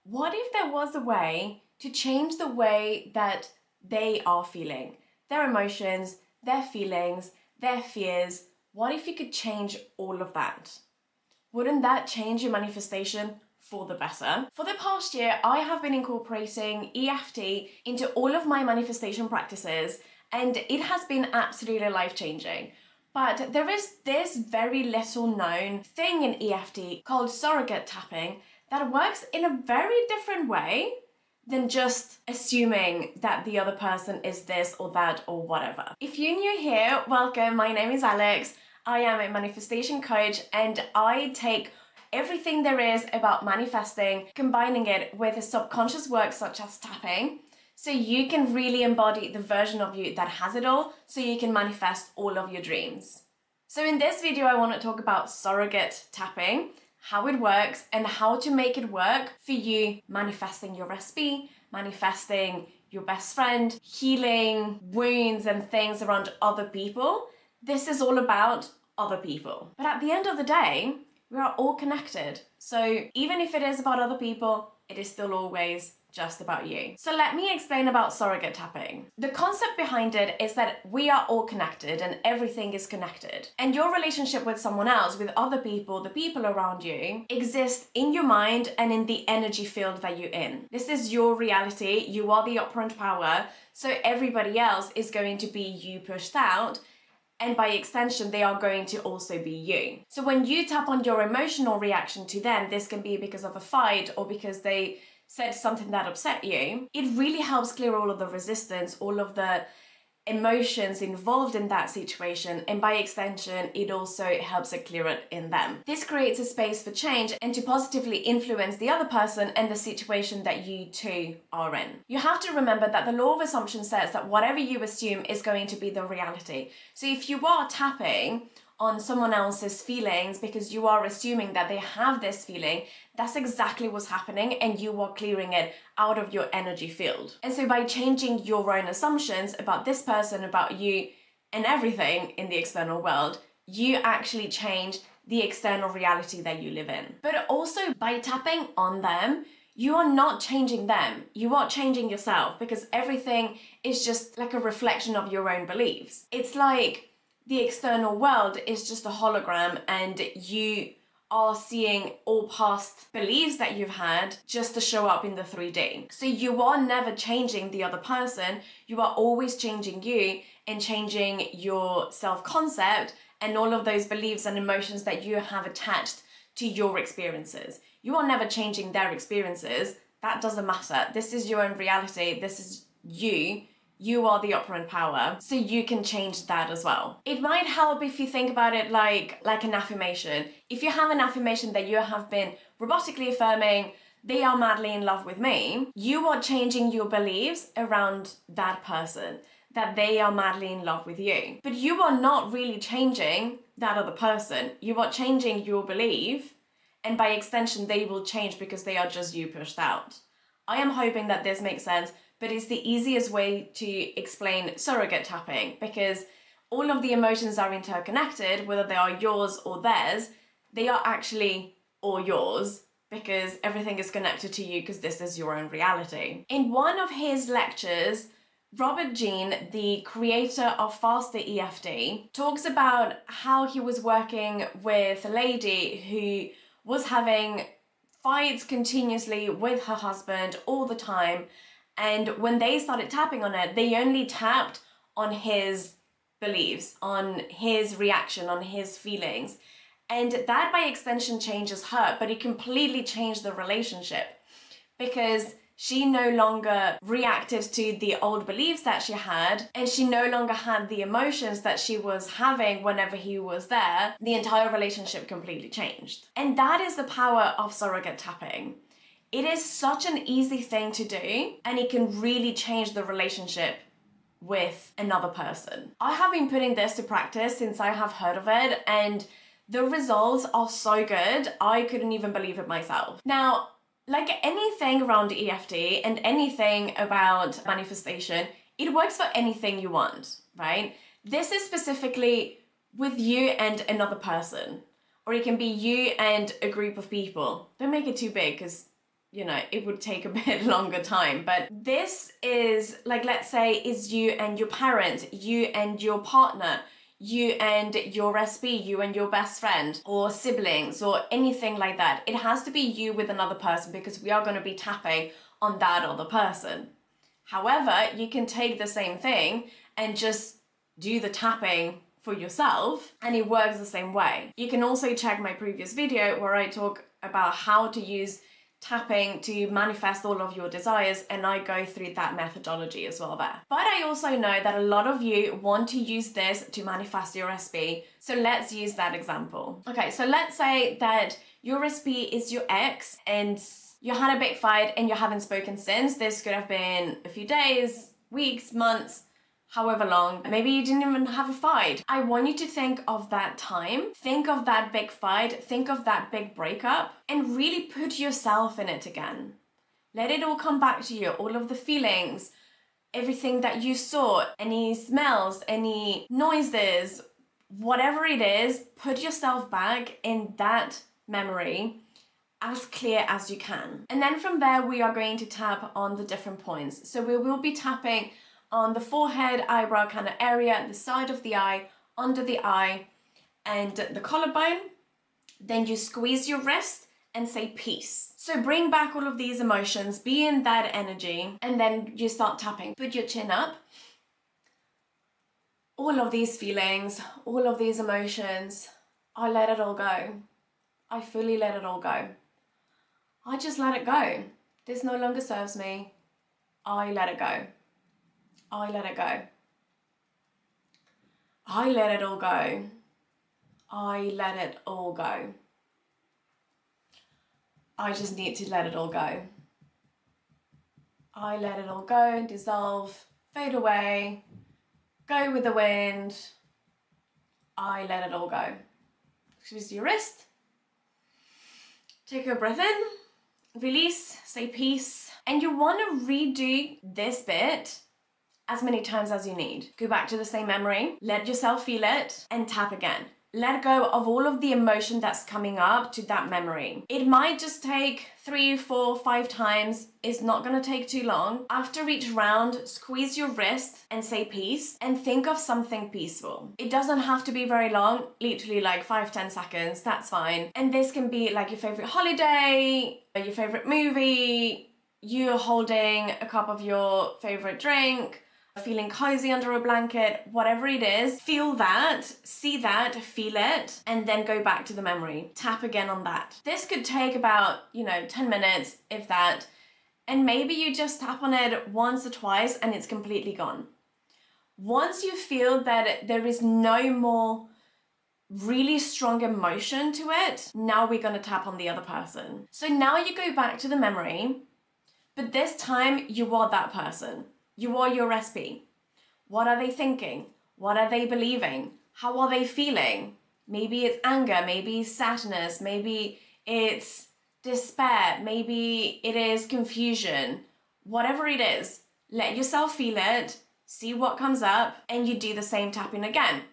What if there was a way to change the way that they are feeling, their emotions, their feelings, their fears? What if you could change all of that? Wouldn't that change your manifestation for the better? For the past year, I have been incorporating EFT into all of my manifestation practices, and it has been absolutely life-changing. But there is this very little known thing in EFT called surrogate tapping that works in a very different way than just assuming that the other person is this or that or whatever. If you're new here, welcome. My name is Alex. I am a manifestation coach, and I take everything there is about manifesting, combining it with a subconscious work such as tapping, so you can really embody the version of you that has it all, so you can manifest all of your dreams. So in this video, I want to talk about surrogate tapping, how it works, and how to make it work for you manifesting your recipe, manifesting your best friend, healing wounds and things around other people. This is all about other people. But at the end of the day, we are all connected. So even if it is about other people, it is still always just about you. So let me explain about surrogate tapping. The concept behind it is that we are all connected and everything is connected. And your relationship with someone else, with other people, the people around you, exists in your mind and in the energy field that you're in. This is your reality. You are the operant power. So everybody else is going to be you pushed out. And by extension, they are going to also be you. So when you tap on your emotional reaction to them, this can be because of a fight or because they said something that upset you. It really helps clear all of the resistance, all of the emotions involved in that situation, and by extension, it also helps it clear it in them. This creates a space for change and to positively influence the other person and the situation that you two are in. You have to remember that the law of assumption says that whatever you assume is going to be the reality. So if you are tapping on someone else's feelings because you are assuming that they have this feeling, that's exactly what's happening, and you are clearing it out of your energy field. And so by changing your own assumptions about this person, about you, and everything in the external world, you actually change the external reality that you live in. But also by tapping on them, you are not changing them, you are changing yourself, because everything is just like a reflection of your own beliefs. It's like the external world is just a hologram, and you are seeing all past beliefs that you've had just to show up in the 3D. So you are never changing the other person, you are always changing you and changing your self-concept and all of those beliefs and emotions that you have attached to your experiences. You are never changing their experiences. That doesn't matter. This is your own reality. This is you. You are the operant power, so you can change that as well. It might help if you think about it like an affirmation. If you have an affirmation that you have been robotically affirming, they are madly in love with me, you are changing your beliefs around that person, that they are madly in love with you. But you are not really changing that other person. You are changing your belief, and by extension, they will change because they are just you pushed out. I am hoping that this makes sense, but it's the easiest way to explain surrogate tapping, because all of the emotions are interconnected, whether they are yours or theirs, they are actually all yours because everything is connected to you because this is your own reality. In one of his lectures, Robert Jean, the creator of Faster EFT, talks about how he was working with a lady who was having fights continuously with her husband all the time. And when they started tapping on it, they only tapped on his beliefs, on his reaction, on his feelings. And that by extension changes her, but it completely changed the relationship because she no longer reacted to the old beliefs that she had, and she no longer had the emotions that she was having whenever he was there. The entire relationship completely changed. And that is the power of surrogate tapping. It is such an easy thing to do, and it can really change the relationship with another person. I have been putting this to practice since I have heard of it, and the results are so good, I couldn't even believe it myself. Now, like anything around EFT and anything about manifestation, it works for anything you want, right? This is specifically with you and another person, or it can be you and a group of people. Don't make it too big because it would take a bit longer time. But this is like, let's say, is you and your parent, you and your partner, you and your SB, you and your best friend, or siblings, or anything like that. It has to be you with another person, because we are going to be tapping on that other person. However, you can take the same thing and just do the tapping for yourself, and it works the same way. You can also check my previous video where I talk about how to use tapping to manifest all of your desires, and I go through that methodology as well there. But I also know that a lot of you want to use this to manifest your SB, so let's use that example. Okay, so let's say that your SB is your ex and you had a big fight and you haven't spoken since. This could have been a few days, weeks, months, however long. Maybe you didn't even have a fight. I want you to think of that time, think of that big fight, think of that big breakup, and really put yourself in it again. Let it all come back to you, all of the feelings, everything that you saw, any smells, any noises, whatever it is, put yourself back in that memory as clear as you can. And then from there, we are going to tap on the different points. So we will be tapping on the forehead, eyebrow kind of area, the side of the eye, under the eye, and the collarbone. Then you squeeze your wrist and say peace. So bring back all of these emotions, be in that energy, and then you start tapping. Put your chin up. All of these feelings, all of these emotions, I let it all go. I fully let it all go. I just let it go. This no longer serves me. I let it go. I let it go. I let it all go. I let it all go. I just need to let it all go. I let it all go, dissolve, fade away, go with the wind. I let it all go. Squeeze your wrist. Take a breath in, release, say peace. And you want to redo this bit as many times as you need. Go back to the same memory, let yourself feel it, and tap again. Let go of all of the emotion that's coming up to that memory. It might just take 3, 4, 5 times. It's not gonna take too long. After each round, squeeze your wrist and say peace, and think of something peaceful. It doesn't have to be very long, literally like 5-10 seconds, that's fine. And this can be like your favorite holiday, your favorite movie, you're holding a cup of your favorite drink, feeling cozy under a blanket, whatever it is, feel that, see that, feel it, and then go back to the memory. Tap again on that. This could take about, 10 minutes, if that, and maybe you just tap on it once or twice and it's completely gone. Once you feel that there is no more really strong emotion to it, now we're gonna tap on the other person. So now you go back to the memory, but this time you are that person. You are your SB. What are they thinking? What are they believing? How are they feeling? Maybe it's anger, maybe it's sadness, maybe it's despair, maybe it is confusion. Whatever it is, let yourself feel it, see what comes up, and you do the same tapping again.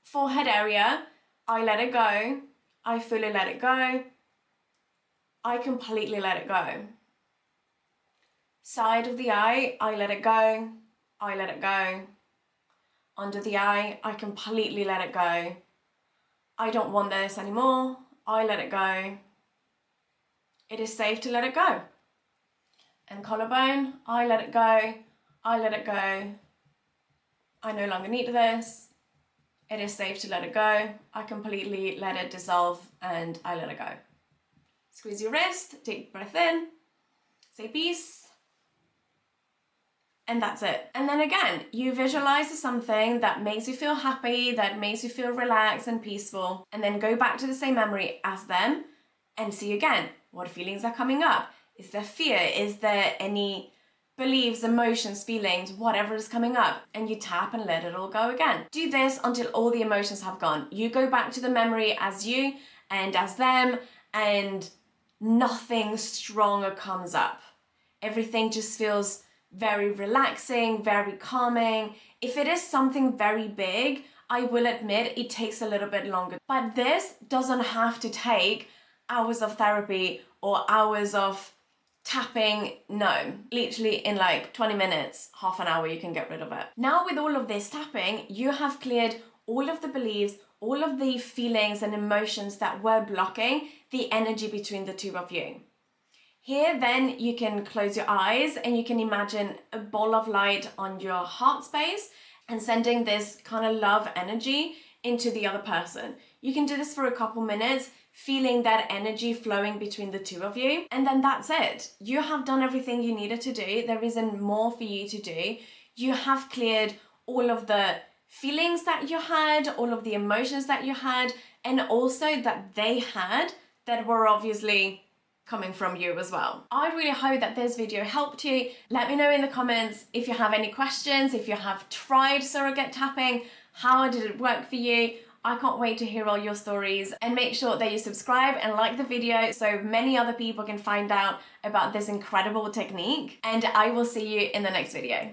Forehead area, I let it go, I fully let it go, I completely let it go. Side of the eye, I let it go, I let it go. Under the eye, I completely let it go. I don't want this anymore, I let it go. It is safe to let it go. And collarbone, I let it go, I let it go. I no longer need this. It is safe to let it go. I completely let it dissolve and I let it go. Squeeze your wrist, take a breath in, say peace. And that's it. And then again, you visualize something that makes you feel happy, that makes you feel relaxed and peaceful, and then go back to the same memory as them and see again what feelings are coming up. Is there fear? Is there any beliefs, emotions, feelings, whatever is coming up? And you tap and let it all go again. Do this until all the emotions have gone. You go back to the memory as you and as them, and nothing stronger comes up. Everything just feels very relaxing, very calming. If it is something very big, I will admit it takes a little bit longer. But this doesn't have to take hours of therapy or hours of tapping, no. Literally in like 20 minutes, half an hour, you can get rid of it. Now with all of this tapping, you have cleared all of the beliefs, all of the feelings and emotions that were blocking the energy between the two of you. Here then you can close your eyes and you can imagine a ball of light on your heart space and sending this kind of love energy into the other person. You can do this for a couple minutes, feeling that energy flowing between the two of you, and then that's it. You have done everything you needed to do. There isn't more for you to do. You have cleared all of the feelings that you had, all of the emotions that you had, and also that they had that were obviously coming from you as well. I really hope that this video helped you. Let me know in the comments if you have any questions, if you have tried surrogate tapping, how did it work for you? I can't wait to hear all your stories, and make sure that you subscribe and like the video so many other people can find out about this incredible technique, and I will see you in the next video.